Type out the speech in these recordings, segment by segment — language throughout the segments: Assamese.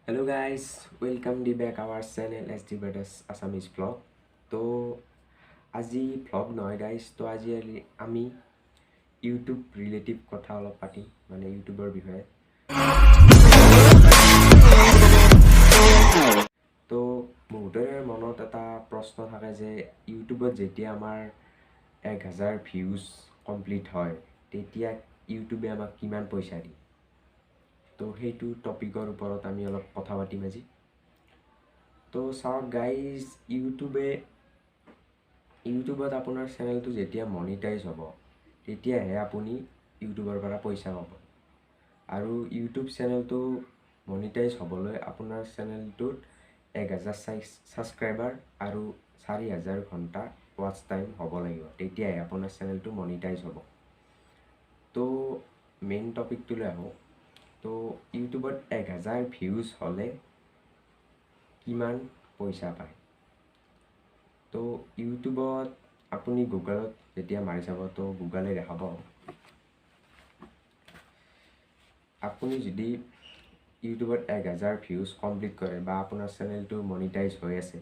Hello guys, welcome back our channel SD Brothers Assamese vlog. তো আজি vlog নহয় guys, তো আজি আমি YouTube ৰিলেটিভ কথা অলপ পাতিম, মানে YouTubeৰ বিষয়ে। তো বহুতৰে মনত এটা প্ৰশ্ন থাকে যে ইউটিউবত যেতিয়া আমাৰ 1000 ভিউজ কমপ্লিট হয় তেতিয়া ইউটিউবে আমাক কিমান পইচা দিয়ে। তো সেইটো টপিকৰ ওপৰত আমি অলপ কথা পাতিম আজি। তো চাওক গাইজ, ইউটিউবত আপোনাৰ চেনেলটো যেতিয়া মনিটাইজ হ'ব তেতিয়াহে আপুনি ইউটিউবৰ পৰা পইচা পাব। আৰু ইউটিউব চেনেলটো মনিটাইজ হ'বলৈ আপোনাৰ চেনেলটোত 1000 ছাবস্ক্ৰাইবাৰ আৰু 4000 ঘণ্টা ৱাচ টাইম হ'ব লাগিব, তেতিয়াহে আপোনাৰ চেনেলটো মনিটাইজ হ'ব। তো মেইন টপিকটোলৈ আহোঁ। তো ইউটিউবত 1000 ভিউজ হ'লে কিমান পইচা পায়। তো ইউটিউবত আপুনি গুগলত যেতিয়া মাৰি চাব তো গুগলে দেখাব আপুনি যদি ইউটিউবত 1000 ভিউজ কমপ্লিট কৰে বা আপোনাৰ চেনেলটো মনিটাইজ হৈ আছে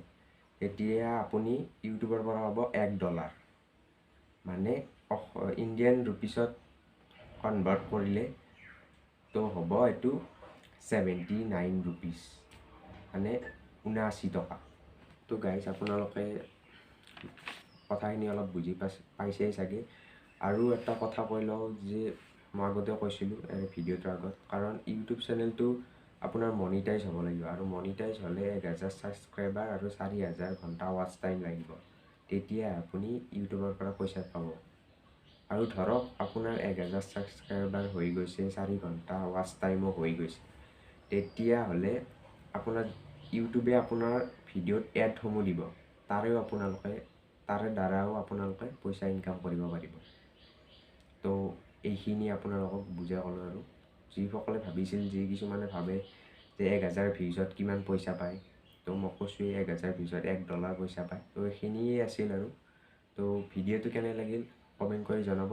তেতিয়া আপুনি ইউটিউবৰ পৰা পাব $1, মানে ইণ্ডিয়ান ৰুপিছত কনভাৰ্ট কৰিলে তো হ'ব এইটো 79 ৰুপিজ, মানে 79 টকা। তো গাইজ, আপোনালোকে কথাখিনি অলপ বুজি পাইছেই চাগে। আৰু এটা কথা কৈ লওঁ যে মই আগতে কৈছিলোঁ ভিডিঅ'টোৰ আগত, কাৰণ ইউটিউব চেনেলটো আপোনাৰ মনিটাইজ হ'ব লাগিব, আৰু মনিটাইজ হ'লে 1000 ছাবস্ক্ৰাইবাৰ আৰু 4000 ঘণ্টা ৱাচ টাইম লাগিব, তেতিয়া আপুনি ইউটিউবৰ পৰা পইচা পাব। আৰু ধৰক আপোনাৰ 1000 ছাবস্ক্ৰাইবাৰ হৈ গৈছে, 4 ঘণ্টা ৱাচ টাইমো হৈ গৈছে, তেতিয়াহ'লে আপোনাৰ ইউটিউবে আপোনাৰ ভিডিঅ'ত এডসমূহ দিব, তাৰে দ্বাৰাও আপোনালোকে পইচা ইনকাম কৰিব পাৰিব। তো এইখিনি আপোনালোকক বুজাই ক'লোঁ। আৰু যিসকলে ভাবিছিল, কিছুমানে ভাবে যে 1000 ভিউজত কিমান পইচা পায়, তো মই কৈছোঁ 1000 ভিউজত $1 পইচা পায়। তো এইখিনিয়ে আছিল। আৰু তো ভিডিঅ'টো কেনে লাগিল কমেণ্ট কৰি জনাব,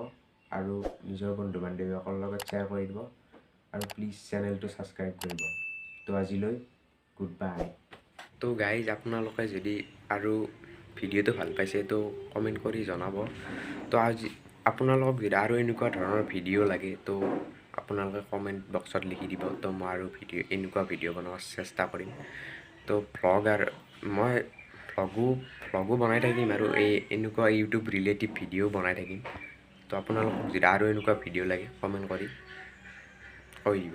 আৰু নিজৰ বন্ধু বান্ধৱীসকলৰ লগত শ্বেয়াৰ কৰি দিব, আৰু প্লিজ চেনেলটো ছাবস্ক্ৰাইব কৰিব। তো আজিলৈ গুড বাই। তো গাইজ, আপোনালোকে যদি আৰু ভিডিঅ'টো ভাল পাইছে তো কমেণ্ট কৰি জনাব। তো আজি আপোনালোকক যদি আৰু এনেকুৱা ধৰণৰ ভিডিঅ' লাগে তো আপোনালোকে কমেণ্ট বক্সত লিখি দিব। তো মই আৰু এনেকুৱা ভিডিঅ' বনোৱাৰ চেষ্টা কৰিম। তো মই ভ্লগো বনাই থাকিম, আৰু এনেকুৱা ইউটিউব ৰিলেটিভ ভিডিঅ' বনাই থাকিম। তো আপোনালোকক যদি আৰু এনেকুৱা ভিডিঅ' লাগে কমেণ্ট কৰি কৈ দিব।